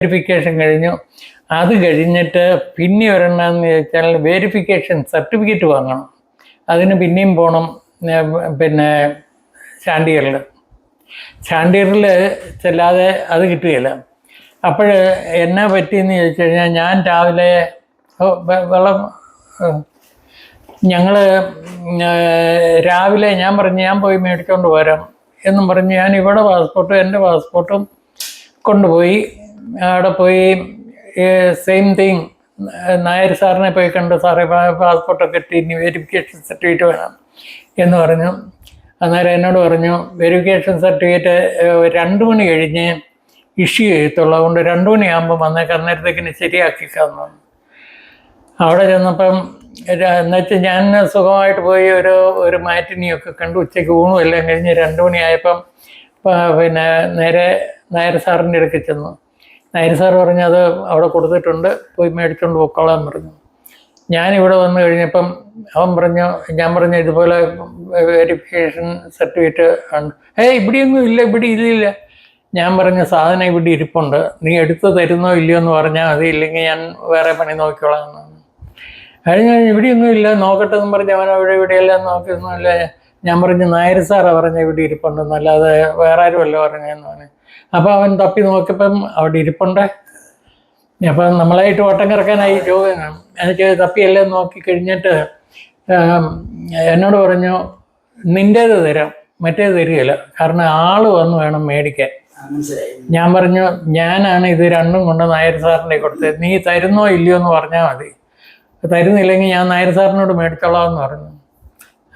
Verification കഴിഞ്ഞു. അത് കഴിഞ്ഞിട്ട് പിന്നെ ഒരെണ്ണമെന്ന് ചോദിച്ചാൽ വെരിഫിക്കേഷൻ സർട്ടിഫിക്കറ്റ് വാങ്ങണം. അതിന് പിന്നെയും പോകണം പിന്നെ ചാണ്ടിയറിൽ ചെല്ലാതെ അത് കിട്ടുകയില്ല. അപ്പോൾ എന്നാ പറ്റിയെന്ന് ചോദിച്ചു കഴിഞ്ഞാൽ ഞാൻ രാവിലെ വെള്ളം ഞങ്ങൾ രാവിലെ ഞാൻ പറഞ്ഞു ഞാൻ പോയി മേടിച്ചുകൊണ്ട് വരാം എന്നും പറഞ്ഞ് ഞാൻ ഇവിടെ പാസ്പോർട്ടും എൻ്റെ പാസ്പോർട്ടും കൊണ്ടുപോയി അവിടെ പോയി സെയിം തിങ് നായർ സാറിനെ പോയി കണ്ട് സാറേ പാസ്പോർട്ടൊക്കെ കിട്ടി ഇനി വെരിഫിക്കേഷൻ സർട്ടിഫിക്കറ്റ് വേണം എന്ന് പറഞ്ഞു. അന്നേരം എന്നോട് പറഞ്ഞു വെരിഫിക്കേഷൻ സർട്ടിഫിക്കറ്റ് 2 മണി കഴിഞ്ഞ് ഇഷ്യൂ ചെയ്യത്തുള്ളൂ, അതുകൊണ്ട് 2 മണിയാകുമ്പോൾ വന്നേക്കാം, അന്നേരത്തേക്കിന് ശരിയാക്കിക്കാന്ന്. അവിടെ ചെന്നപ്പം എന്നുവെച്ചാൽ ഞാൻ സുഖമായിട്ട് പോയി ഒരു മാറ്റിനിയൊക്കെ കണ്ട് ഉച്ചയ്ക്ക് ഊണും എല്ലാം കഴിഞ്ഞ് 2 മണിയായപ്പം പിന്നെ നേരെ നായർ സാറിൻ്റെ അടുക്ക് ചെന്നു. നായർ സാർ പറഞ്ഞു അത് അവിടെ കൊടുത്തിട്ടുണ്ട്, പോയി മേടിച്ചുകൊണ്ട് പൊക്കോളാൻ പറഞ്ഞു. ഞാനിവിടെ വന്നു കഴിഞ്ഞപ്പം ഞാൻ പറഞ്ഞു ഇതുപോലെ വെരിഫിക്കേഷൻ സർട്ടിഫിക്കറ്റ് ആണ്. ഇവിടെയൊന്നും ഇല്ല, ഇവിടെ ഇല്ലില്ല. ഞാൻ പറഞ്ഞ സാധനം ഇവിടെ ഇരിപ്പുണ്ട്, നീ എടുത്ത് തരുന്നോ ഇല്ലയോ എന്ന് പറഞ്ഞാൽ മതി, ഇല്ലെങ്കിൽ ഞാൻ വേറെ പണി നോക്കിക്കോളാം എന്നാണ്. കഴിഞ്ഞ ഇവിടെയൊന്നും ഇല്ല, നോക്കട്ടെ എന്ന് പറഞ്ഞ് അവൻ ഇവിടെയെല്ലാം നോക്കിയൊന്നുമില്ല. ഞാൻ പറഞ്ഞു നായർ സാറാണ് പറഞ്ഞ ഇവിടെ ഇരിപ്പുണ്ടെന്ന്, അല്ലാതെ വേറെ ആരുമല്ല പറഞ്ഞതെന്ന് പറഞ്ഞു. അപ്പോൾ അവൻ തപ്പി നോക്കിയപ്പം അവിടെ ഇരിപ്പുണ്ട്. അപ്പം നമ്മളായിട്ട് ഓട്ടം കിറക്കാനായി ചോദിക്കണം. എനിക്ക് തപ്പിയെല്ലാം നോക്കി കഴിഞ്ഞിട്ട് എന്നോട് പറഞ്ഞു നിൻ്റേത് തരാം, മറ്റേത് തരികയില്ല, കാരണം ആൾ വന്ന് വേണം മേടിക്കാൻ. ഞാൻ പറഞ്ഞു ഞാനാണ് ഇത് രണ്ടും കൊണ്ട് നായർ സാറിൻ്റെ കൊടുത്തത്, നീ തരുന്നോ ഇല്ലയോ എന്ന് പറഞ്ഞാൽ മതി, തരുന്നില്ലെങ്കിൽ ഞാൻ നായർ സാറിനോട് മേടിച്ചോളാം എന്ന് പറഞ്ഞു.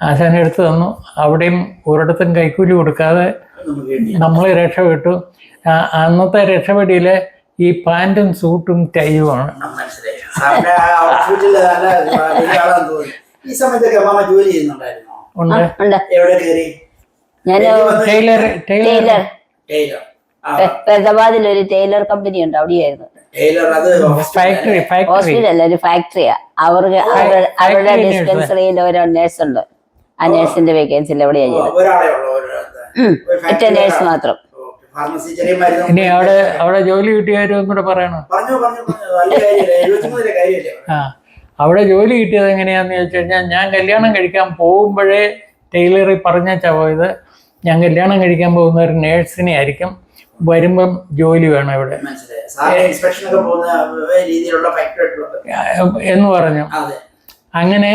ആശാനെ എടുത്ത് തന്നു. അവിടെയും ഒരിടത്തും കൈക്കൂലി കൊടുക്കാതെ നമ്മൾ രക്ഷപ്പെട്ടു. അന്നത്തെ രക്ഷപ്പെടിയിൽ ഈ പാൻറ്റും സൂട്ടും ടൈയുമാണ്. ഫൈസലാബാദിൽ ഒരു ടൈലർ കമ്പനി ഉണ്ട്, അവിടെയായിരുന്നു. ഹോസ്പിറ്റലല്ല, ഒരു ഫാക്ടറിയാ. അവരുടെ ഡിസ്പെൻസറിയിൽ ഒരു നേഴ്സ് ഉണ്ട്. ആ നേഴ്സിന്റെ വേക്കൻസിയിൽ എവിടെയാ ചെയ്തത്? ഒറ്റ നേഴ്സ് മാത്രം. ഇനി അവിടെ ജോലി കിട്ടിയവരും കൂടെ പറയണം. അവിടെ ജോലി കിട്ടിയത് എങ്ങനെയാന്ന് ചോദിച്ചു കഴിഞ്ഞാൽ ഞാൻ കല്യാണം കഴിക്കാൻ പോകുമ്പോഴേ ടൈലറിൽ പറഞ്ഞാ പോയത് ഞാൻ കല്യാണം കഴിക്കാൻ പോകുന്ന ഒരു നേഴ്സിനെ ആയിരിക്കും, വരുമ്പം ജോലി വേണം ഇവിടെ എന്ന് പറഞ്ഞു. അങ്ങനെ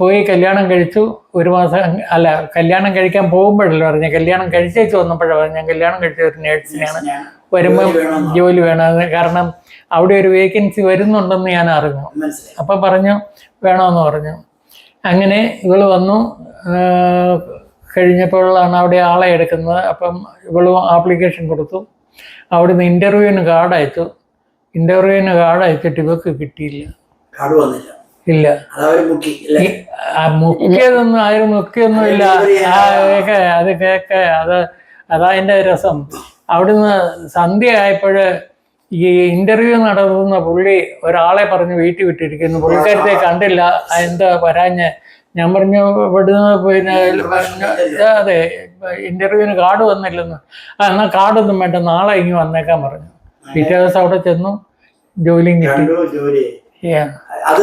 പോയി കല്യാണം കഴിച്ചു. 1 മാസം അല്ല, കല്യാണം കഴിക്കാൻ പോകുമ്പോഴല്ലോ പറഞ്ഞ, കല്യാണം കഴിച്ചേച്ച് വന്നപ്പോഴാണ് പറഞ്ഞു ഞാൻ കല്യാണം കഴിച്ച ഒരു നേഴ്സിനെയാണ്, വരുമ്പം ജോലി വേണം, കാരണം അവിടെ ഒരു വേക്കൻസി വരുന്നുണ്ടെന്ന് ഞാൻ അറിഞ്ഞു. അപ്പം പറഞ്ഞു വേണമെന്ന് പറഞ്ഞു. അങ്ങനെ ഇവള് വന്നു. കഴിഞ്ഞപ്പോഴാണ് അവിടെ ആളെ എടുക്കുന്നത്. അപ്പം ഇവള് ആപ്ലിക്കേഷൻ കൊടുത്തു. അവിടുന്ന് ഇൻ്റർവ്യൂവിന് കാർഡ് അയച്ചിട്ട് ഇവക്ക് കിട്ടിയില്ല. ഇല്ല, മുക്കിയതൊന്നും ആരും മുക്കിയൊന്നും ഇല്ല. അതാ എൻ്റെ രസം. അവിടുന്ന് സന്ധ്യ ആയപ്പോഴ് ഈ ഇന്റർവ്യൂ നടത്തുന്ന പുള്ളി ഒരാളെ പറഞ്ഞ് വീട്ടിൽ വിട്ടിരിക്കുന്നു. പുള്ളിക്കാരത്തെ കണ്ടില്ല, എന്താ വരാഞ്ഞ്. ഞാൻ പറഞ്ഞു ഇവിടുന്ന് പിന്നെ അതെ ഇന്റർവ്യൂവിന് കാർഡ് വന്നില്ലെന്ന്. എന്നാൽ കാർഡൊന്നും വേണ്ട, നാളെ ഇങ്ങ് വന്നേക്കാൻ പറഞ്ഞു. പിറ്റേ ദിവസം അവിടെ ചെന്നു, ജോലിയും കിട്ടി. 5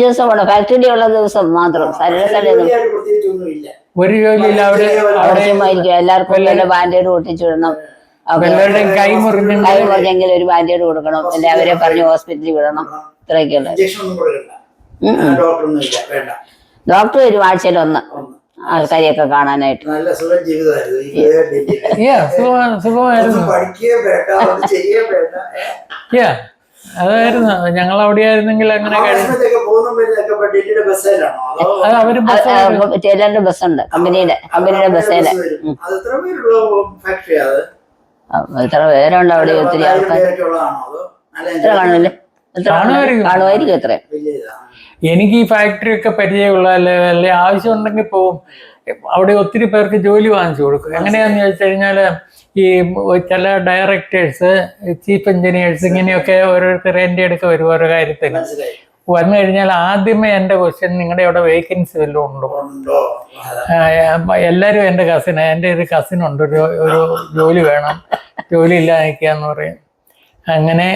ദിവസം പോണം. ഫാക്ടറി ഉള്ള ദിവസം മാത്രം. ഒരു ജോലിയില്ല അവിടെ. എല്ലാവർക്കും ബാൻഡേഡ് പൊട്ടിച്ചു വിടണം. കൈ മുറിഞ്ഞെങ്കിൽ ഒരു ബാൻഡേഡ് കൊടുക്കണം, അല്ലെ അവരെ പറഞ്ഞ് ഹോസ്പിറ്റലിൽ വിടണം. ഇത്രയൊക്കെയുള്ള. ഡോക്ടർ വരും ആഴ്ചയിൽ 1 ആൾക്കാരെയൊക്കെ കാണാനായിട്ട്. അതായിരുന്നു ഞങ്ങൾ അവിടെ ആയിരുന്നെങ്കിൽ അങ്ങനെ. ടൈലറിന്റെ ബസ്സുണ്ട്, കമ്പനിയുടെ ബസ്സേല്. എത്ര പേരുണ്ട് അവിടെ? ഒത്തിരി ആൾക്കാർ. എത്ര കാണില്ലേ? കാണുമായിരിക്കും. എത്ര? എനിക്ക് ഈ ഫാക്ടറി ഒക്കെ പരിചയമുള്ള അല്ലെ ആവശ്യം ഉണ്ടെങ്കിൽ പോവും. അവിടെ ഒത്തിരി പേർക്ക് ജോലി വാങ്ങിച്ചു കൊടുക്കും. എങ്ങനെയാന്ന് ചോദിച്ചു കഴിഞ്ഞാല് ഈ ചില ഡയറക്ടേഴ്സ്, ചീഫ് എഞ്ചിനീയേഴ്സ് ഇങ്ങനെയൊക്കെ ഓരോരുത്തർ എൻ്റെ അടുക്ക വരും ഓരോ കാര്യത്തിന്. വന്നു കഴിഞ്ഞാൽ ആദ്യമേ എൻ്റെ ക്വസ്റ്റ്യൻ നിങ്ങളുടെ അവിടെ വേക്കൻസി വല്ലതും ഉണ്ടോ? എല്ലാവരും എൻ്റെ കസിനാണ്. എൻ്റെ ഒരു കസിനുണ്ട്, ഒരു ജോലി വേണം, ജോലി ഇല്ല നിൽക്കാന്ന് പറയും. അങ്ങനെ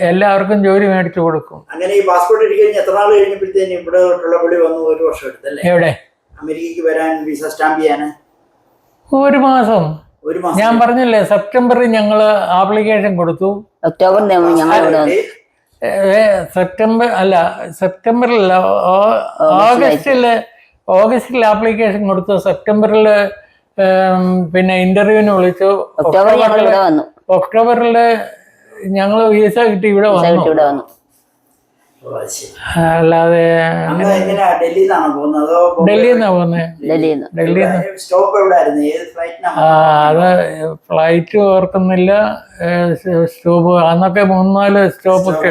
എല്ലാവർക്കും ജോലി മേടിച്ചു കൊടുക്കും. അങ്ങനെ ഈ പാസ്പോർട്ട് എടുക്കഴിഞ്ഞ് എത്ര നാൾ കഴിഞ്ഞപ്പോഴത്തേനും ഇവിടെ പുള്ളി വന്നു? 1 വർഷം എടുത്തല്ലേ? എവിടെ? അമേരിക്കക്ക് വരാൻ വിസ സ്റ്റാമ്പ് ചെയ്യാന് 1 മാസം. ഞാൻ പറഞ്ഞില്ലേ, സെപ്റ്റംബറിൽ ഞങ്ങൾ ആപ്ലിക്കേഷൻ കൊടുത്തു. സെപ്റ്റംബറിലല്ല, ഓഗസ്റ്റിൽ ആപ്ലിക്കേഷൻ കൊടുത്തു. സെപ്റ്റംബറിൽ പിന്നെ ഇന്റർവ്യൂവിന് വിളിച്ചു. ഒക്ടോബറിൽ ഞങ്ങൾ വിസ കിട്ടി ഇവിടെ വന്നു. അല്ലാതെ ഡൽഹിന്നാ പോകുന്നത്. അത് ഫ്ലൈറ്റ് ഓർക്കുന്നില്ല, സ്റ്റോപ്പ് അന്നൊക്കെ 3-4 സ്റ്റോപ്പ് ഒക്കെ.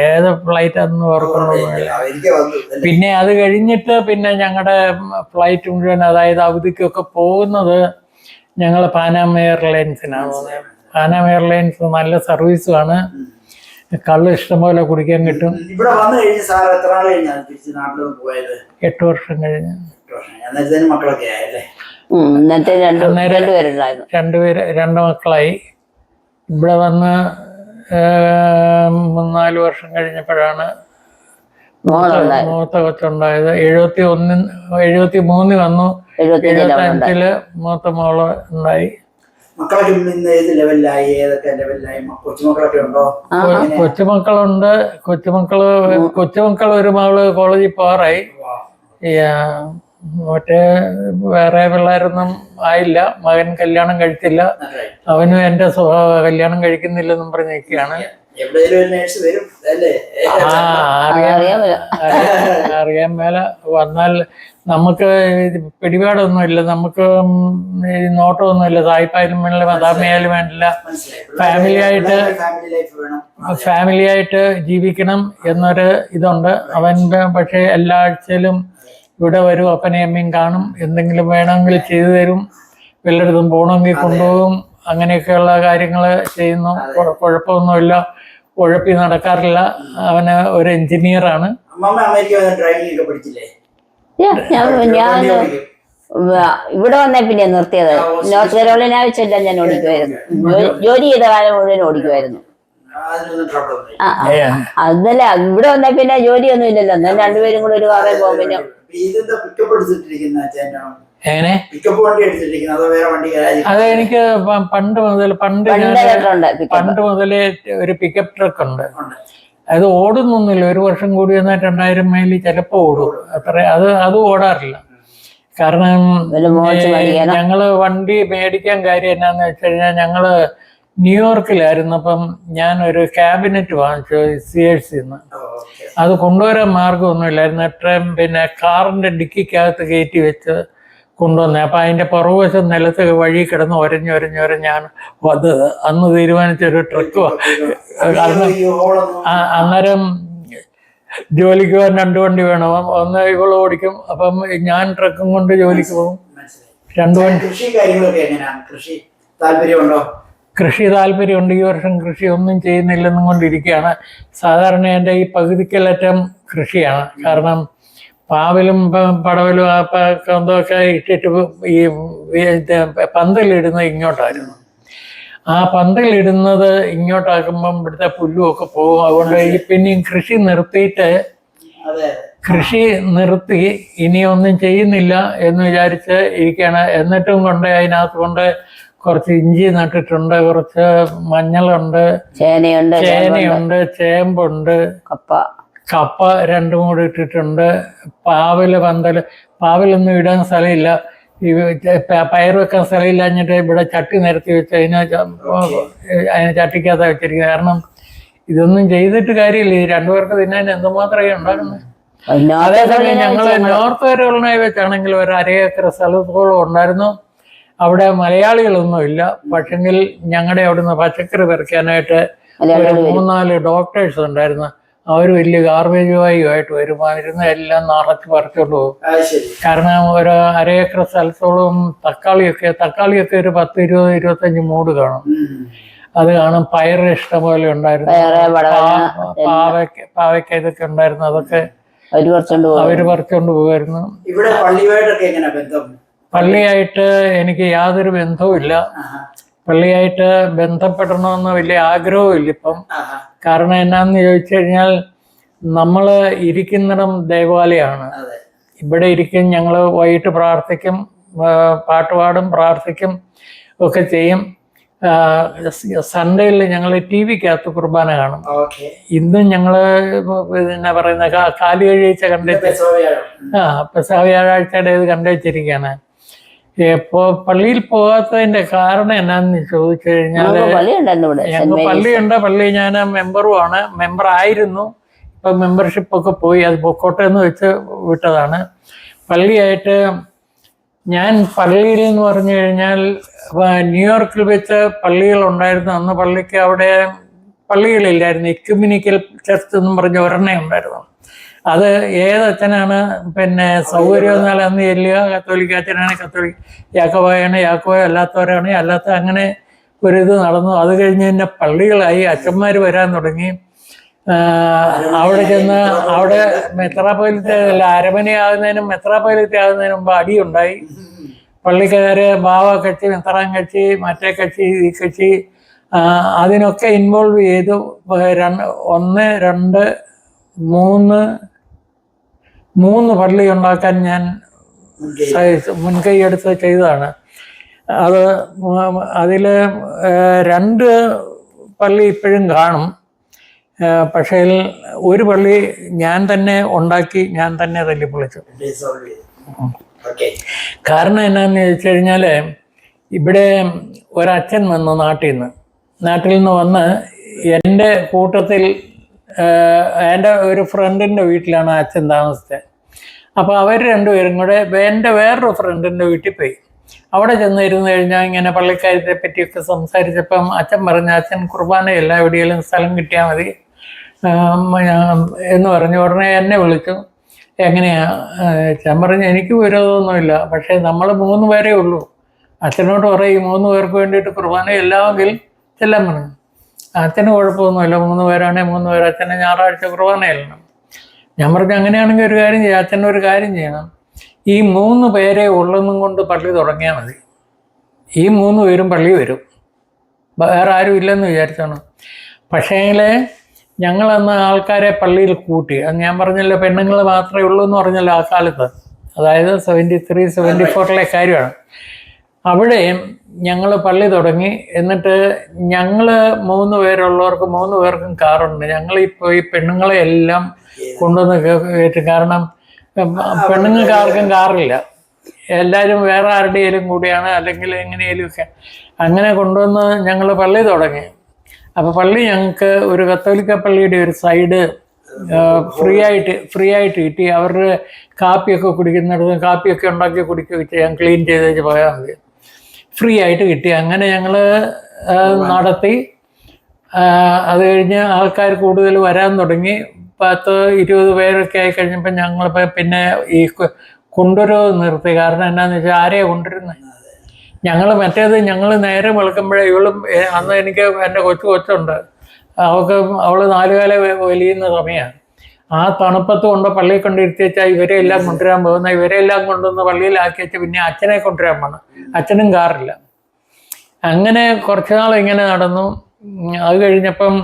ഏത് ഫ്ലൈറ്റ് അന്ന് ഓർക്കുന്നില്ല. പിന്നെ അത് കഴിഞ്ഞിട്ട് പിന്നെ ഞങ്ങളുടെ ഫ്ലൈറ്റ് മുഴുവൻ, അതായത് അവധിക്കൊക്കെ പോകുന്നത് ഞങ്ങൾ പാനാം എയർലൈൻസിനാണ് പോകുന്നത്. പാനാം എയർലൈൻസ് നല്ല സർവീസുമാണ്. കള്ള് ഇഷ്ടംപോലെ കുടിക്കാൻ കിട്ടും. 8 വർഷം കഴിഞ്ഞ്. രണ്ട് മക്കളായി. ഇവിടെ വന്ന് 3-4 വർഷം കഴിഞ്ഞപ്പോഴാണ് മൂത്ത കൊച്ചുണ്ടായത്. 73 വന്നു. 75 മൂത്ത മോള് ഉണ്ടായി. കൊച്ചുമക്കളുണ്ട്. കൊച്ചുമക്കൾ ഒരു മകള് കോളേജിൽ പോകാറായി. മറ്റേ വേറെ പിള്ളേരൊന്നും ആയില്ല. മകൻ കല്യാണം കഴിച്ചില്ല. അവനും എന്റെ സ്വഭാവം കല്യാണം കഴിക്കുന്നില്ലെന്നും പറഞ്ഞ് നിൽക്കുകയാണ്. അറിയാൻ മേല. വന്നാൽ നമുക്ക് പിടിപാടൊന്നുമില്ല, നമുക്ക് നോട്ടമൊന്നുമില്ല. സായിപ്പായാലും വേണ്ടില്ല, മദാമയായാലും വേണ്ടില്ല. ഫാമിലിയായിട്ട് ജീവിക്കണം എന്നൊരു ഇതുണ്ട്. അവൻ്റെ പക്ഷേ എല്ലാ ആഴ്ചയിലും ഇവിടെ വരും, അപ്പനെയും അമ്മയും കാണും, എന്തെങ്കിലും വേണമെങ്കിൽ ചെയ്തു തരും, വല്ലയിടത്തും പോകണമെങ്കിൽ കൊണ്ടുപോകും. അങ്ങനെയൊക്കെയുള്ള കാര്യങ്ങൾ ചെയ്യുന്നു. കുഴപ്പമൊന്നുമില്ല, ഉഴപ്പി നടക്കാറില്ല. അവന് ഒരു എഞ്ചിനീയറാണ്. ഞാൻ ഇവിടെ വന്ന പിന്നെ നിർത്തിയത്. നോർത്ത് കരോളിന വെച്ചെല്ലാം ഞാൻ ഓടിക്കുമായിരുന്നു. ജോലി ചെയ്ത കാലം മുഴുവൻ ഓടിക്കുമായിരുന്നു. അതല്ല, ഇവിടെ വന്ന പിന്നെ ജോലിയൊന്നും ഇല്ലല്ലോ. എന്നാൽ രണ്ടുപേരും കൂടെ ഒരു കാറിൽ പോകും. പിന്നെ അത് എനിക്ക് പണ്ട് മുതലേ ഒരു പിക്കപ്പ് ട്രക്ക് ഉണ്ട്. അത് ഓടുന്നൊന്നുമില്ല. 1 വർഷം കൂടി വന്നാൽ 2000 മൈൽ ചിലപ്പോൾ ഓടും. അത്ര അത് ഓടാറില്ല. കാരണം ഞങ്ങള് വണ്ടി മേടിക്കാൻ കാര്യം എന്നാന്ന് വെച്ച് കഴിഞ്ഞാൽ, ഞങ്ങള് ന്യൂയോർക്കിലായിരുന്നു. അപ്പം ഞാനൊരു ക്യാബിനറ്റ് വാങ്ങിച്ചു CHCന്ന്. അത് കൊണ്ടുവരാൻ മാർഗമൊന്നുമില്ലായിരുന്നു. പിന്നെ കാറിന്റെ ഡിക്കിക്കകത്ത് കയറ്റി വെച്ച് കൊണ്ടുവന്നേ. അപ്പം അതിന്റെ പുറകുവശം നിലത്ത് വഴി കിടന്ന് ഒരഞ്ഞാണ് വന്നത്. അന്ന് തീരുമാനിച്ചൊരു ട്രക്ക്. അന്നേരം ജോലിക്ക് പോകാൻ 2 വണ്ടി വേണം. ഒന്ന് ഇവള് ഓടിക്കും, അപ്പം ഞാൻ ട്രക്കും കൊണ്ട് ജോലിക്ക് പോകും. 2 വണ്ടി. കൃഷി താല്പര്യമുണ്ട്. ഈ വർഷം കൃഷി ഒന്നും ചെയ്യുന്നില്ലെന്നും കൊണ്ടിരിക്കുകയാണ്. സാധാരണ എൻ്റെ ഈ പകുതിക്കലറ്റം കൃഷിയാണ്. കാരണം പാവലും പടവലും ഒക്കെ ഇട്ടിട്ട് ഈ പന്തലിടുന്നത് ഇങ്ങോട്ടായിരുന്നു. ആ പന്തലിടുന്നത് ഇങ്ങോട്ടാക്കുമ്പം ഇവിടുത്തെ പുല്ലും ഒക്കെ പോകും. അതുകൊണ്ട് ഈ പിന്നെയും കൃഷി നിർത്തി ഇനി ഒന്നും ചെയ്യുന്നില്ല എന്ന് വിചാരിച്ച് ഇരിക്കുകയാണ്. എന്നിട്ടും കൊണ്ട് അതിനകത്ത് കൊണ്ട് കുറച്ച് ഇഞ്ചി നട്ടിട്ടുണ്ട്, കുറച്ച് മഞ്ഞളുണ്ട്, ചേനയുണ്ട്, ചേമ്പുണ്ട്, കപ്പ 2 കൂടി ഇട്ടിട്ടുണ്ട്. പാവലൊന്നും ഇടാൻ സ്ഥലമില്ല. ഈ പയർ വെക്കാൻ സ്ഥലമില്ലാഞ്ഞിട്ട് ഇവിടെ ചട്ടി നിരത്തി വെച്ച് അതിനെ ചട്ടിക്കകത്ത് വെച്ചിരിക്കുന്നത്. കാരണം ഇതൊന്നും ചെയ്തിട്ട് കാര്യമില്ല. ഈ 2 പേർക്ക് തിന്നാൻ എന്തുമാത്രമേ ഉണ്ടാകുന്നത്. അതേസമയം ഞങ്ങള് നോർത്ത് കരോളിനയിൽ വെച്ചാണെങ്കിൽ ഒരു 1/2 ഏക്കർ സ്ഥലത്തോളം ഉണ്ടായിരുന്നു. അവിടെ മലയാളികളൊന്നുമില്ല. പക്ഷെങ്കിൽ ഞങ്ങളുടെ അവിടുന്ന് പച്ചക്കറി പറിക്കാനായിട്ട് 3-4 ഡോക്ടേഴ്സ് ഉണ്ടായിരുന്നു. അവർ വലിയ ഗാർബേജ് വായുമായിട്ട് വരും. വരുന്ന എല്ലാം നിറച്ച് പറിച്ചോണ്ട് പോകും. അത് ശരി. കാരണം ഒരു 1/2 ഏക്കർ സ്ഥലത്തോളം തക്കാളിയൊക്കെ ഒരു 10-20-25 മൂട് കാണും. അത് കാണും. പയറ് ഇഷ്ടംപോലെ ഉണ്ടായിരുന്നു. പാവയ്ക്ക ഇതൊക്കെ ഉണ്ടായിരുന്നു. അതൊക്കെ അവര് പറിച്ചോണ്ട് പോകുമായിരുന്നു. ഇവിടെ പള്ളിയുമായിട്ടൊക്കെ എങ്ങനെ ബന്ധം? പള്ളിയായിട്ട് എനിക്ക് യാതൊരു ബന്ധവും ഇല്ല. പള്ളിയായിട്ട് ബന്ധപ്പെടണമെന്ന് വലിയ ആഗ്രഹവും ഇല്ല ഇപ്പം. കാരണം എന്നാന്ന് ചോദിച്ചു കഴിഞ്ഞാൽ നമ്മൾ ഇരിക്കുന്നിടം ദേവാലയമാണ്. ഇവിടെ ഇരിക്കും. ഞങ്ങൾ വൈകിട്ട് പ്രാർത്ഥിക്കും, പാട്ട് പാടും, പ്രാർത്ഥിക്കും ഒക്കെ ചെയ്യും. സൺഡേയിൽ ഞങ്ങൾ TV-ക്കകത്ത് കുർബാന കാണും. ഇന്നും ഞങ്ങൾ പിന്നെ പറയുന്ന കാലി കഴിച്ച പെസഹ വ്യാഴാഴ്ചയുടെ ഇത് കണ്ടുവച്ചിരിക്കുകയാണ്. ഇപ്പോ പള്ളിയിൽ പോകാത്തതിന്റെ കാരണം എന്നാന്ന് ചോദിച്ചു കഴിഞ്ഞാല് ഞങ്ങൾക്ക് പള്ളിയുണ്ട്. പള്ളി ഞാൻ മെമ്പറുമാണ്, മെമ്പറായിരുന്നു. ഇപ്പൊ മെമ്പർഷിപ്പ് ഒക്കെ പോയി. അത് പൊക്കോട്ടെ എന്ന് വെച്ച് വിട്ടതാണ്. പള്ളിയായിട്ട് ഞാൻ പള്ളിയിൽ എന്ന് പറഞ്ഞു കഴിഞ്ഞാൽ ന്യൂയോർക്കിൽ വെച്ച് പള്ളികളുണ്ടായിരുന്നു. അന്ന് പള്ളിക്ക് അവിടെ പള്ളികളില്ലായിരുന്നു. എക്യുമിനിക്കൽ ചർച്ച് എന്നും പറഞ്ഞ ഒരെണ്ണേ ഉണ്ടായിരുന്നു. അത് ഏതച്ഛനാണ് പിന്നെ സൗകര്യം എന്നാൽ അന്ന് ചെല്ലുക. കത്തോലിക്ക അച്ഛനാണ് കത്തോലിക്ക, യാക്കോബായാണ് യാക്കോബ, അല്ലാത്തവരാണ് അല്ലാത്ത, അങ്ങനെ ഒരിത് നടന്നു. അത് കഴിഞ്ഞ് പിന്നെ പള്ളികളായി, അച്ഛന്മാർ വരാൻ തുടങ്ങി. അവിടെ ചെന്ന് അവിടെ മെത്രാപ്പൊലീത്ത അരമനയാകുന്നതിനും മെത്രാപ്പൊലീത്ത ആകുന്നതിന് മുമ്പ് അടിയുണ്ടായി. പള്ളിക്കാര് ബാവ കക്ഷി, മെത്രാൻ കക്ഷി, മറ്റേ കക്ഷി, ഈ കക്ഷി, അതിനൊക്കെ ഇൻവോൾവ് ചെയ്തു. 1, 2, 3 പള്ളി ഉണ്ടാക്കാൻ ഞാൻ മുൻകൈ എടുത്ത് ചെയ്തതാണ്. അതിൽ 2 പള്ളി ഇപ്പോഴും കാണും. പക്ഷേ ഒരു പള്ളി ഞാൻ തന്നെ ഉണ്ടാക്കി, ഞാൻ തന്നെ തല്ലിപ്പൊളിച്ചു. കാരണം എന്നാന്ന് ചോദിച്ചു കഴിഞ്ഞാൽ ഇവിടെ ഒരച്ഛൻ വന്നു നാട്ടിൽ നിന്ന് വന്ന് എൻ്റെ കൂട്ടത്തിൽ എൻ്റെ ഒരു ഫ്രണ്ടിൻ്റെ വീട്ടിലാണ് അച്ഛൻ താമസിച്ചത്. അപ്പോൾ അവർ രണ്ടുപേരും കൂടെ എൻ്റെ വേറൊരു ഫ്രണ്ടിൻ്റെ വീട്ടിൽ പോയി. അവിടെ ചെന്നിരുന്ന് കഴിഞ്ഞാൽ ഇങ്ങനെ പള്ളിക്കാര്യത്തെ പറ്റിയൊക്കെ സംസാരിച്ചപ്പം അച്ഛൻ പറഞ്ഞു, അച്ഛൻ കുർബാനയല്ല, എവിടെയെങ്കിലും സ്ഥലം കിട്ടിയാൽ മതി എന്ന് പറഞ്ഞു. ഉടനെ എന്നെ വിളിച്ചു. എങ്ങനെയാ? അച്ഛൻ പറഞ്ഞു, എനിക്ക് വിരോധമൊന്നുമില്ല, പക്ഷേ നമ്മൾ 3 പേരേ ഉള്ളൂ. അച്ഛനോട് പറയും 3 പേർക്ക് വേണ്ടിയിട്ട് കുർബാന എല്ലാമെങ്കിൽ ചെല്ലാൻ പറഞ്ഞു. അച്ഛന് കുഴപ്പമൊന്നുമില്ല, 3 പേരാണെങ്കിൽ 3 പേര്. അച്ഛനെ ഞായറാഴ്ച കുർബാനയല്ല. ഞാൻ പറഞ്ഞു, അങ്ങനെയാണെങ്കിൽ ഒരു കാര്യം ചെയ്യാം, അച്ഛൻ ഒരു കാര്യം ചെയ്യണം. ഈ 3 പേരെ ഉള്ളെന്നും കൊണ്ട് പള്ളി തുടങ്ങിയാൽ മതി. ഈ 3 പേരും പള്ളി വരും, വേറെ ആരും ഇല്ലെന്ന് വിചാരിച്ചാണ്. പക്ഷേങ്കിൽ ഞങ്ങളന്ന് ആൾക്കാരെ പള്ളിയിൽ കൂട്ടി. അത് ഞാൻ പറഞ്ഞല്ലോ, പെണ്ണുങ്ങൾ മാത്രമേ ഉള്ളൂ എന്ന് പറഞ്ഞല്ലോ ആ കാലത്ത്. അതായത് 73-74 കാര്യമാണ്. അവിടെ ഞങ്ങൾ പള്ളി തുടങ്ങി. എന്നിട്ട് ഞങ്ങൾ 3 പേരുള്ളവർക്ക് 3 പേർക്കും കാറുണ്ട്. ഞങ്ങളിപ്പോൾ ഈ പെണ്ണുങ്ങളെ എല്ലാം കൊണ്ടുവന്ന് കയറ്റും. കാരണം പെണ്ണുങ്ങൾക്ക് ആർക്കും കാറില്ല, എല്ലാവരും വേറെ ആരുടെയും കൂടിയാണ്, അല്ലെങ്കിൽ എങ്ങനെയും ഒക്കെ. അങ്ങനെ കൊണ്ടുവന്ന് ഞങ്ങൾ പള്ളി തുടങ്ങി. അപ്പോൾ പള്ളി ഞങ്ങൾക്ക് ഒരു കത്തോലിക്ക പള്ളിയുടെ ഒരു സൈഡ് ഫ്രീ ആയിട്ട് കിട്ടി. അവരുടെ കാപ്പിയൊക്കെ കുടിക്കുന്നിടത്ത് കാപ്പിയൊക്കെ ഉണ്ടാക്കി കുടിക്കുകയൊക്കെ ചെയ്യാൻ, ക്ലീൻ ചെയ്ത് വെച്ച് പോയാൽ മതി, ഫ്രീ ആയിട്ട് കിട്ടി. അങ്ങനെ ഞങ്ങൾ നടത്തി. അത് കഴിഞ്ഞ് ആൾക്കാർ കൂടുതൽ വരാൻ തുടങ്ങി. 10-20 പേരൊക്കെ ആയി കഴിഞ്ഞപ്പോൾ ഞങ്ങളിപ്പോൾ പിന്നെ ഈ കൊണ്ടുവരവ് നിർത്തി. കാരണം എന്നാന്ന് വെച്ചാൽ ആരെയാണ് കൊണ്ടുവരുന്നത്? ഞങ്ങൾ നേരെ വെളുക്കുമ്പോഴേ ഇവളും, അന്ന് എനിക്ക് എൻ്റെ കൊച്ചുണ്ട്, അവള് 4 കാല വലിയുന്ന സമയമാണ്. ആ തണുപ്പത്ത് കൊണ്ട് പള്ളിയിൽ കൊണ്ടിരുത്തി വെച്ചാൽ ഇവരെ എല്ലാം കൊണ്ടുവരാൻ പോകുന്ന, ഇവരെ എല്ലാം കൊണ്ടുവന്ന് പള്ളിയിലാക്കി വെച്ച് പിന്നെ അച്ഛനെ കൊണ്ടുവരാൻ പോകണം. അച്ഛനും കാറില്ല. അങ്ങനെ കുറച്ച് നാൾ ഇങ്ങനെ നടന്നു. അത് കഴിഞ്ഞപ്പം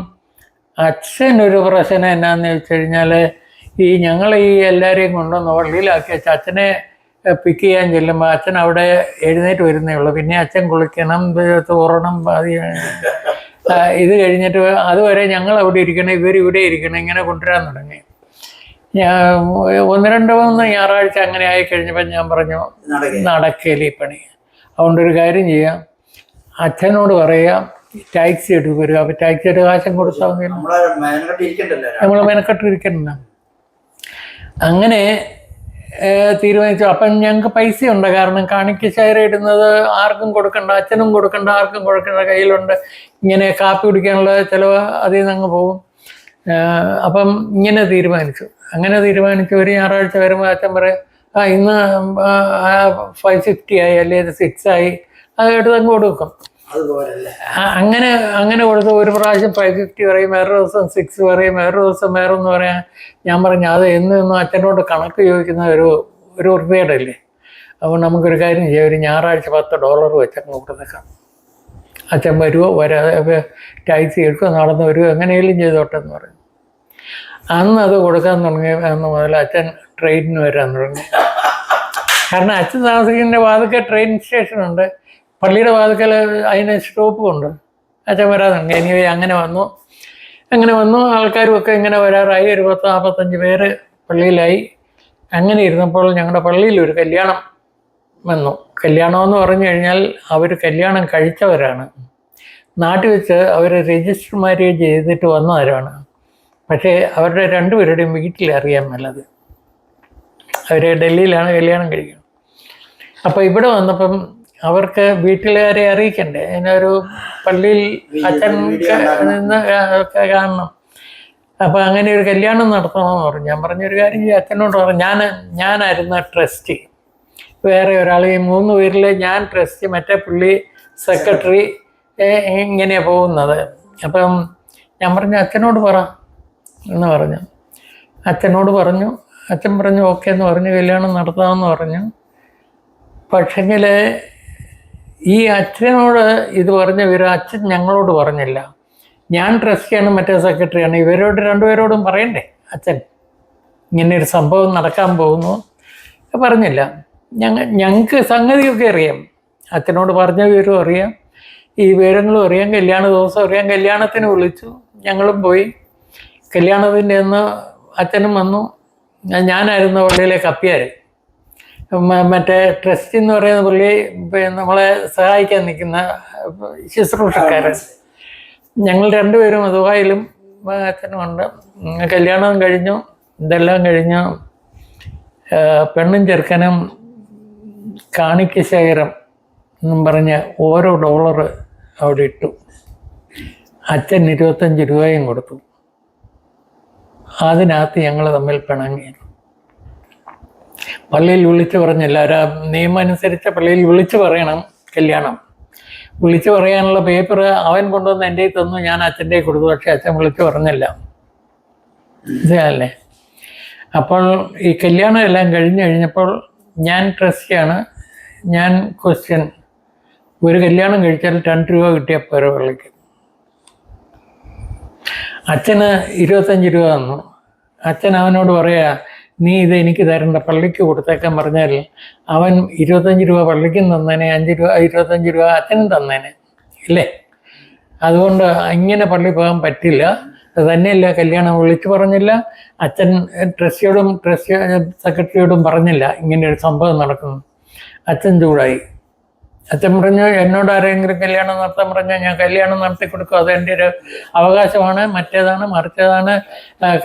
അച്ഛനൊരു പ്രശ്നം എന്നാന്ന് വെച്ച് കഴിഞ്ഞാൽ, ഞങ്ങൾ എല്ലാവരെയും കൊണ്ടുവന്ന് പള്ളിയിലാക്കി വെച്ച് അച്ഛനെ പിക്ക് ചെയ്യാൻ ചെല്ലുമ്പോൾ അച്ഛൻ അവിടെ എഴുന്നേറ്റ് വരുന്നേ ഉള്ളൂ. പിന്നെ അച്ഛൻ കുളിക്കണം, തോറണം, ഇത് കഴിഞ്ഞിട്ട് അതുവരെ ഞങ്ങൾ അവിടെ ഇരിക്കണം, ഇവരിവിടെ ഇരിക്കണം. ഇങ്ങനെ കൊണ്ടുവരാൻ തുടങ്ങി. 1-2 ഞായറാഴ്ച അങ്ങനെ ആയി കഴിഞ്ഞപ്പോൾ ഞാൻ പറഞ്ഞു, നടക്കല് ഈ പണി. അതുകൊണ്ടൊരു കാര്യം ചെയ്യാം, അച്ഛനോട് പറയാം ടാക്സി എടുക്കും വരിക. അപ്പോൾ ടാക്സിയുടെ കാശം കൊടുത്താൽ മതി, നമ്മൾ മെനക്കെട്ടിരിക്കണ്ട. അങ്ങനെ തീരുമാനിച്ചു. അപ്പം ഞങ്ങൾക്ക് പൈസയുണ്ട്. കാരണം കാണിക്ക ഷെയർ ഇടുന്നത് ആർക്കും കൊടുക്കണ്ട, അച്ഛനും കൊടുക്കണ്ട, ആർക്കും കൊടുക്കണ്ട. കയ്യിലുണ്ട്. ഇങ്ങനെ കാപ്പി കുടിക്കാനുള്ള ചിലവ് അതിൽ നിന്ന് അങ്ങ് പോകും. അപ്പം ഇങ്ങനെ തീരുമാനിച്ചു. അങ്ങനെ തീരുമാനിച്ചു. ഒരു ഞായറാഴ്ച വരുമ്പോൾ അച്ഛൻ പറയും, ഇന്ന് 550 ആയി, അല്ലെങ്കിൽ 6 ആയി, അത് എടുത്തങ്ങ് കൊടുക്കും. അങ്ങനെ കൊടുത്ത് ഒരു പ്രാവശ്യം 550 പറയും, വേറെ ദിവസം 6 പറയും, വേറെ ദിവസം വേറൊന്ന് പറയാം. ഞാൻ പറഞ്ഞു, അത് എന്നും അച്ഛനോട് കണക്ക് ചോദിക്കുന്ന ഒരു വൃത്തികേടല്ലേ. അപ്പോൾ നമുക്കൊരു കാര്യം ചെയ്യാം, ഒരു ഞായറാഴ്ച $10 വെച്ചങ്ങ് കൊടുത്തേക്കാം. അച്ഛൻ വരുമോ വരാതെ ടാക്സി എടുക്കുമോ നടന്ന് വരുമോ എങ്ങനെയെങ്കിലും ചെയ്തോട്ടെ എന്ന് പറഞ്ഞു. അന്ന് അത് കൊടുക്കാൻ തുടങ്ങി. അന്ന് മുതൽ അച്ഛൻ ട്രെയിനിന് വരാൻ തുടങ്ങി. കാരണം അച്ഛൻ താമസിക്കുന്ന വാതിക്കൽ ട്രെയിൻ സ്റ്റേഷനുണ്ട്, പള്ളിയുടെ വാതിക്കൽ അതിന് സ്റ്റോപ്പുമുണ്ട്. അച്ഛൻ വരാൻ തുടങ്ങി. ഇനി അങ്ങനെ വന്നു. ആൾക്കാരും ഒക്കെ ഇങ്ങനെ വരാറായി. ഒരു 40-45 പേര് പള്ളിയിലായി. അങ്ങനെ ഇരുന്നപ്പോൾ ഞങ്ങളുടെ പള്ളിയിൽ ഒരു കല്യാണം വന്നു. കല്യാണമെന്ന് പറഞ്ഞു കഴിഞ്ഞാൽ അവർ കല്യാണം കഴിച്ചവരാണ്. നാട്ടിൽ വെച്ച് അവർ രജിസ്റ്റർ മാരേജ് ചെയ്തിട്ട് വന്നവരാണ്. പക്ഷേ അവരുടെ രണ്ടുപേരുടെയും വീട്ടിൽ അറിയാൻ മേലത്. അവർ ഡൽഹിയിലാണ് കല്യാണം കഴിക്കുന്നത്. അപ്പോൾ ഇവിടെ വന്നപ്പം അവർക്ക് വീട്ടിലുകാരെ അറിയിക്കണ്ടേ, അതിനൊരു പള്ളിയിൽ അച്ഛൻ നിന്ന് കാണണം. അപ്പോൾ അങ്ങനെ ഒരു കല്യാണം നടത്തണമെന്ന് പറഞ്ഞു. ഞാൻ പറഞ്ഞൊരു കാര്യം ചെയ്യും, അച്ഛനോട് പറഞ്ഞു. ഞാനായിരുന്നു ട്രസ്റ്റി, വേറെ ഒരാൾ, ഈ 3 പേരിൽ ഞാൻ ട്രസ്റ്റി, മറ്റേ പുള്ളി സെക്രട്ടറി, ഇങ്ങനെയാണ് പോകുന്നത്. അപ്പം ഞാൻ പറഞ്ഞു അച്ഛനോട് പറ എന്ന് പറഞ്ഞു. അച്ഛനോട് പറഞ്ഞു. അച്ഛൻ പറഞ്ഞു ഓക്കെ എന്ന് പറഞ്ഞു, കല്യാണം നടത്താമെന്ന് പറഞ്ഞു. പക്ഷെങ്കിൽ ഈ അച്ഛനോട് ഇത് പറഞ്ഞ അച്ഛൻ ഞങ്ങളോട് പറഞ്ഞില്ല. ഞാൻ ട്രസ്റ്റിയാണ്, മറ്റേ സെക്രട്ടറിയാണ്, ഇവരോട് രണ്ടുപേരോടും പറയണ്ടേ അച്ഛൻ ഇങ്ങനെ ഒരു സംഭവം നടക്കാൻ പോകുന്നു. പറഞ്ഞില്ല. ഞങ്ങൾക്ക് സംഗതിയൊക്കെ അറിയാം, അച്ഛനോട് പറഞ്ഞ വിവരവും അറിയാം, ഈ വിവരങ്ങളും അറിയാം, കല്യാണ ദിവസം അറിയാം. കല്യാണത്തിന് വിളിച്ചു, ഞങ്ങളും പോയി. കല്യാണത്തിൻ്റെ അന്ന് അച്ഛനും വന്നു. ഞാനായിരുന്നു പള്ളിയിലെ കപ്പിയാർ. മറ്റേ ട്രസ്റ്റ് എന്ന് പറയുന്ന പുള്ളി നമ്മളെ സഹായിക്കാൻ നിൽക്കുന്ന ശുശ്രൂഷക്കാരൻ. ഞങ്ങൾ രണ്ടുപേരും ദുബായിലും അച്ഛനുമുണ്ട്. കല്യാണം കഴിഞ്ഞു. ഇതെല്ലാം കഴിഞ്ഞു. പെണ്ണും ചെറുക്കനും കാണിക്ക ശേഖരം എന്നും പറഞ്ഞ് ഓരോ $1 അവിടെ ഇട്ടു. അച്ഛൻ 25 രൂപയും കൊടുത്തു. അതിനകത്ത് ഞങ്ങൾ തമ്മിൽ പിണങ്ങി. പള്ളിയിൽ വിളിച്ചു പറഞ്ഞില്ല. നിയമം അനുസരിച്ച് പള്ളിയിൽ വിളിച്ചു പറയണം കല്യാണം. വിളിച്ചു പറയാനുള്ള പേപ്പർ അവൻ കൊണ്ടുവന്ന് എൻ്റെ തന്നു, ഞാൻ അച്ഛൻ്റെ കൊടുത്തു. പക്ഷെ അച്ഛൻ വിളിച്ചു പറഞ്ഞില്ല. ഇതല്ലേ. അപ്പോൾ ഈ കല്യാണം എല്ലാം കഴിഞ്ഞപ്പോൾ ഞാൻ ട്രസ്റ്റിയാണ്. ഞാൻ ക്വസ്റ്റ്യൻ, ഒരു കല്യാണം കഴിച്ചാൽ 2 രൂപ കിട്ടിയ പോരെ പള്ളിക്ക്. അച്ഛന് 25 രൂപ തന്നു. അച്ഛൻ അവനോട് പറയാ, നീ ഇത് എനിക്ക് തരണ്ട, പള്ളിക്ക് കൊടുത്തേക്കാൻ പറഞ്ഞാൽ അവൻ 25 രൂപ പള്ളിക്കും തന്നേനെ, 25 രൂപ അച്ഛനും തന്നേനെ ഇല്ലേ. അതുകൊണ്ട് ഇങ്ങനെ പള്ളി പോകാൻ പറ്റില്ല. അത് തന്നെയല്ല, കല്യാണം വിളിച്ചു പറഞ്ഞില്ല. അച്ഛൻ ട്രസ്റ്റിയോടും സെക്രട്ടറിയോടും പറഞ്ഞില്ല ഇങ്ങനെ ഒരു സംഭവം നടക്കുന്നു. അച്ഛൻ ചൂടായി. അച്ഛൻ പറഞ്ഞു, എന്നോട് ആരെങ്കിലും കല്യാണം നടത്താൻ പറഞ്ഞാൽ ഞാൻ കല്യാണം നടത്തി കൊടുക്കും, അതെൻ്റെ ഒരു അവകാശമാണ്, മറ്റേതാണ് മറിച്ചതാണ്.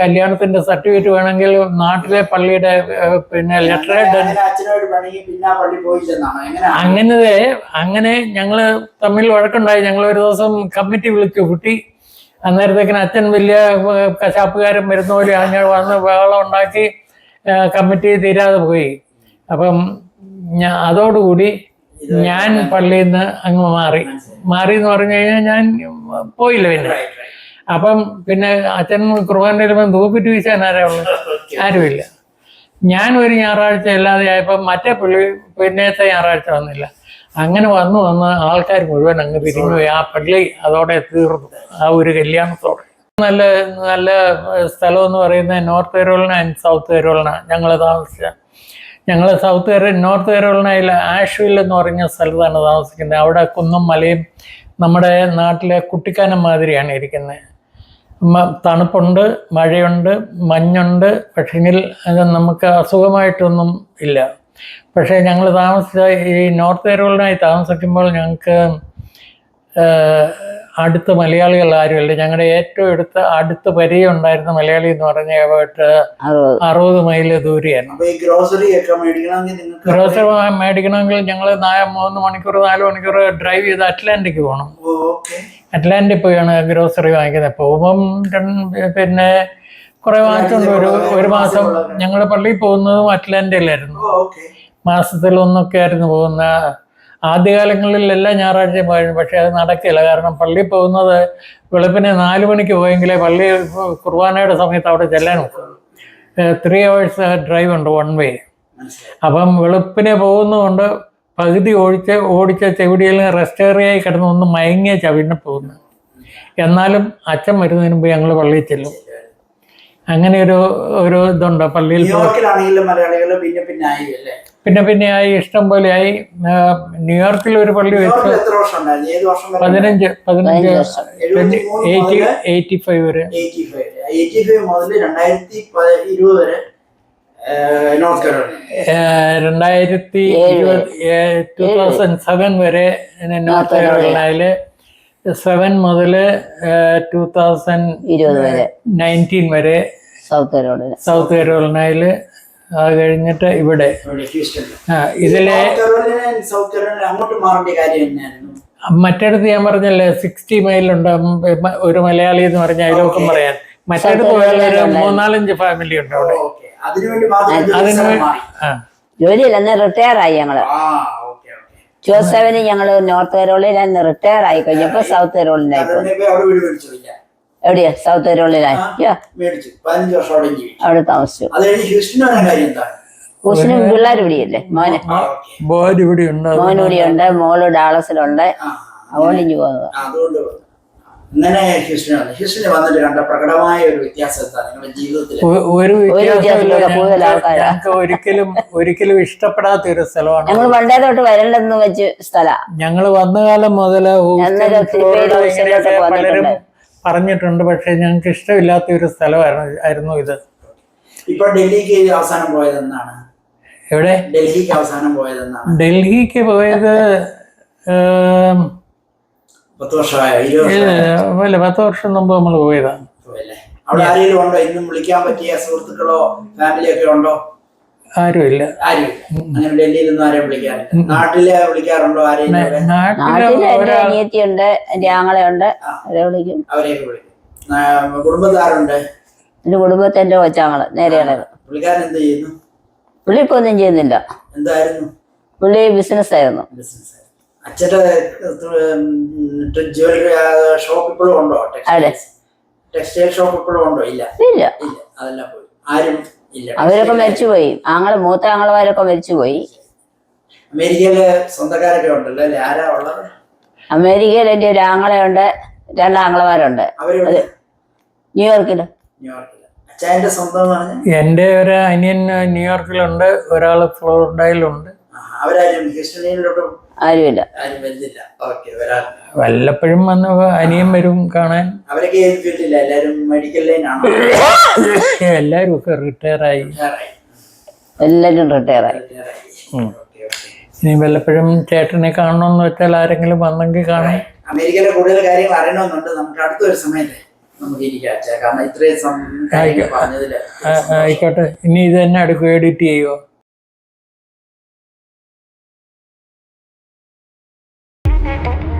കല്യാണത്തിൻ്റെ സർട്ടിഫിക്കറ്റ് വേണമെങ്കിൽ നാട്ടിലെ പള്ളിയുടെ ലെറ്റർ. അങ്ങനെ ഞങ്ങൾ തമ്മിൽ വഴക്കുണ്ടായി. ഞങ്ങൾ ഒരു ദിവസം കമ്മിറ്റി വിളിച്ചു കൂട്ടി. അന്നേരത്തേക്കിന് അച്ഛൻ വലിയ കശാപ്പുകാരൻ വരുന്ന പോലെ അങ്ങനെ വന്ന് ബഹളം ഉണ്ടാക്കി കമ്മിറ്റി തീരാതെ പോയി. അപ്പം അതോടുകൂടി ഞാൻ പള്ളിയിൽ നിന്ന് അങ്ങ് മാറി എന്ന് പറഞ്ഞു കഴിഞ്ഞാൽ ഞാൻ പോയില്ല. അപ്പം പിന്നെ അച്ഛൻ കുർബാന വരുമ്പം തൂക്കിട്ട് വീശാൻ ആരുമില്ല. ഞാൻ ഒരു ഞായറാഴ്ച അല്ലാതെ ആയപ്പോൾ മറ്റേ പുള്ളി പിന്നത്തെ ഞായറാഴ്ച വന്നില്ല. അങ്ങനെ വന്ന് ആൾക്കാർ മുഴുവൻ അങ്ങ് പിരിഞ്ഞുപോയി. ആ പള്ളി അതോടെ തീർന്നു, ആ ഒരു കല്യാണത്തോടെ. നല്ല സ്ഥലം എന്ന് പറയുന്നത് north Carolina and south Carolina. ഞങ്ങൾ നോർത്ത് കരോളിനയിൽ ആഷ്വിൽ എന്ന് പറഞ്ഞ സ്ഥലത്താണ് താമസിക്കുന്നത്. അവിടെ കുന്നും മലയും നമ്മുടെ നാട്ടിലെ കുട്ടിക്കാനം മാതിരിയാണ് ഇരിക്കുന്നത്. തണുപ്പുണ്ട്, മഴയുണ്ട്, മഞ്ഞുണ്ട്. പക്ഷെങ്കിൽ അത് നമുക്ക് അസുഖമായിട്ടൊന്നും ഇല്ല. പക്ഷേ ഞങ്ങൾ താമസിച്ച ഈ നോർത്ത് കരോളിനായി താമസിക്കുമ്പോൾ ഞങ്ങൾക്ക് അടുത്ത മലയാളികൾ ആരുമില്ല. ഞങ്ങളുടെ ഏറ്റവും അടുത്ത പരിചയം ഉണ്ടായിരുന്ന മലയാളി എന്ന് പറഞ്ഞാൽ ഏതായിട്ട് 60 മൈല് ദൂരെയാണ്. ഗ്രോസറി മേടിക്കണമെങ്കിൽ ഞങ്ങൾ 3 മണിക്കൂർ 4 മണിക്കൂർ ഡ്രൈവ് ചെയ്ത് അറ്റ്ലാന്റിക് പോകണം. അറ്റ്ലാന്റിക് പോയാണ് ഗ്രോസറി വാങ്ങിക്കുന്നത്. പോകുമ്പം പിന്നെ കുറെ വാങ്ങിച്ചുകൊണ്ട് ഒരു മാസം ഞങ്ങൾ പള്ളിയിൽ പോകുന്നതും അറ്റ്ലാന്റയിലായിരുന്നു. മാസത്തിൽ ഒന്നൊക്കെ ആയിരുന്നു പോകുന്ന. ആദ്യകാലങ്ങളിൽ എല്ലാ ഞായറാഴ്ചയും പോയിരുന്നു. പക്ഷെ അത് നടക്കില്ല. കാരണം പള്ളിയിൽ പോകുന്നത് വെളുപ്പിനെ 4 മണിക്ക് പോയെങ്കിലേ പള്ളി കുർബാനയുടെ സമയത്ത് അവിടെ ചെല്ലാൻ നോക്കും. 3 hours ഡ്രൈവ് ഉണ്ട്, 1 way. അപ്പം വെളുപ്പിനെ പോകുന്നതുകൊണ്ട് പകുതി ഓടിച്ച ചെവിടിയെല്ലാം റെസ്റ്റ് ഏറിയായി കിടന്ന് ഒന്ന് മയങ്ങിയ പിന്നെ പോകുന്നത്. എന്നാലും അച്ഛൻ വരുന്നതിന് മുമ്പ് ഞങ്ങൾ പള്ളിയിൽ ചെല്ലും. അങ്ങനെ ഒരു ഇതുണ്ട് പള്ളിയിൽ. പിന്നെ ആയി, ഇഷ്ടം പോലെ ആയി. ന്യൂയോർക്കിൽ ഒരു പള്ളി വെച്ച് 15 85 വരെ. 2007 വരെ നോർത്ത് കരോളിനയില്, 7 മുതൽ 2019 വരെ സൗത്ത് കരോളിനയില്. അത് കഴിഞ്ഞിട്ട് ഇവിടെ ഇതിലെ മറ്റടുത്ത് ഞാൻ പറഞ്ഞല്ലേ 60 മൈലുണ്ട് ഒരു മലയാളി എന്ന് പറഞ്ഞാൽ അയലോക്കം പറയാൻ. മറ്റടുത്ത് പോയാൽ ഒരു 3-4 ഫാമിലി ഉണ്ട് അവിടെ. ജോലിയില്ല, റിട്ടയർ ആയി ഞങ്ങള്. 27 ഞങ്ങള് നോർത്ത് കരോളിനായി റിട്ടയർ ആയി കഴിഞ്ഞപ്പോ സൗത്ത് കരോളിനായി. എവിടെയാ? സൗത്ത് കരോളിനായി അവിടെ താമസിച്ചു. ഹൂസ്റ്റനും പിള്ളേർ ഇവിടെയല്ലേ. മോൻ ഇവിടെയുണ്ട്, മോള് ഡാളസിലുണ്ട്. അതുകൊണ്ട് ഇഞ്ഞു പോകുന്നത്. ഒരിക്കലും ഇഷ്ടപ്പെടാത്ത ഒരു സ്ഥലമാണ്. ഞങ്ങൾ പണ്ടേ തൊട്ട് വരണ്ടെന്ന് വെച്ച് സ്ഥലം. ഞങ്ങൾ വന്ന കാലം മുതൽ പലരും പറഞ്ഞിട്ടുണ്ട്. പക്ഷെ ഞങ്ങൾക്ക് ഇഷ്ടമില്ലാത്ത ഒരു സ്ഥലമായിരുന്നു ഇത്. ഇപ്പൊ ഡൽഹിക്ക് അവസാനം പോയതെന്നാണ്. എവിടെ? ഡൽഹിക്ക് അവസാനം പോയതെന്നാണ്. ഡൽഹിക്ക് പോയത് 10 വർഷമായോ? 10 വർഷം മുമ്പ് നമ്മൾ പോയതാണ്. അവിടെ ആരെങ്കിലും ഉണ്ടോ? ഇന്നും വിളിക്കാൻ പറ്റിയ സുഹൃത്തുക്കളോ ഫാമിലിയൊക്കെ ഉണ്ടോ? ആരുമില്ല. അങ്ങനെ ഡൽഹിയിൽ നിന്നും ആരെയും വിളിക്കാറില്ല. നാട്ടില് വിളിക്കാറുണ്ടോ ആരെയും? നാട്ടില് അനിയത്തിയുണ്ട്, എന്റെ ആങ്ങളയുണ്ട്, വിളിക്കും. അവരെയൊക്കെ വിളിക്കും. കുടുംബക്കാരുണ്ട്? എന്റെ കുടുംബത്തെ എന്റെ കൊച്ചാങ്ങള് നേരെയാണ്. പുള്ളിക്കാരൻ എന്ത് ചെയ്യുന്നു? പുള്ളി ഇപ്പൊ ഒന്നും ചെയ്യുന്നില്ല. എന്തായിരുന്നു പുള്ളി? ബിസിനസ് ആയിരുന്നു. അച്ഛന്റെ ജ്വല്ലറി ഷോപ്പ് ഇപ്പോഴും ഉണ്ടോ? ടെക്സ്റ്റൈൽ ഷോപ്പ് ഇപ്പോഴും ഉണ്ടോ? ഇല്ല. അതെല്ലാം പോയി. ആരും ഇല്ല. അവരൊക്കെ മരിച്ചുപോയി. മൂത്ത ആങ്ങളമാരൊക്കെ മരിച്ചുപോയി. അമേരിക്കയില് സ്വന്തക്കാരൊക്കെ ഉണ്ടല്ലോ അല്ലെ? ആരാ ഉള്ളത്? അമേരിക്കയിൽ എന്റെ ഒരു ആങ്ങളയുണ്ട്, 2 ആങ്ങളമാരുണ്ട്. ന്യൂയോർക്കില്. അച്ഛന്റെ സ്വന്തം? എന്റെ ഒരു അനിയൻ ന്യൂയോർക്കിലുണ്ട്, ഒരാള് ഫ്ലോറിഡയിലുണ്ട്. അവരാരും ഹ്യൂസ്റ്റണിലോട്ടും ആരുമില്ല. വല്ലപ്പോഴും വന്ന് അനിയൻ വരും കാണാൻ. അവരൊക്കെ ഏത് ഫീൽഡില്ല? എല്ലാരും മെഡിക്കൽ ലൈനാണോ? എല്ലാരും ഒക്കെ റിട്ടയർ ആയി. എല്ലാരും റിട്ടയർ ആയി. ഇനി വല്ലപ്പോഴും ചേട്ടനെ കാണണമെന്ന് വെച്ചാൽ ആരെങ്കിലും വന്നെങ്കിൽ കാണാം. അമേരിക്കയിലെ കൂടുതൽ കാര്യങ്ങൾ അറിയണമെന്നുണ്ട്. നമുക്ക് അടുത്തൊരു സമയത്ത് നമുക്ക് ഇരിക്കാം. കാരണം ഇത്രയും ആയിക്കോട്ടെ. ഇനി ഇത് തന്നെ അടുക്കും, എഡിറ്റ് ചെയ്യുമോ? Thank you.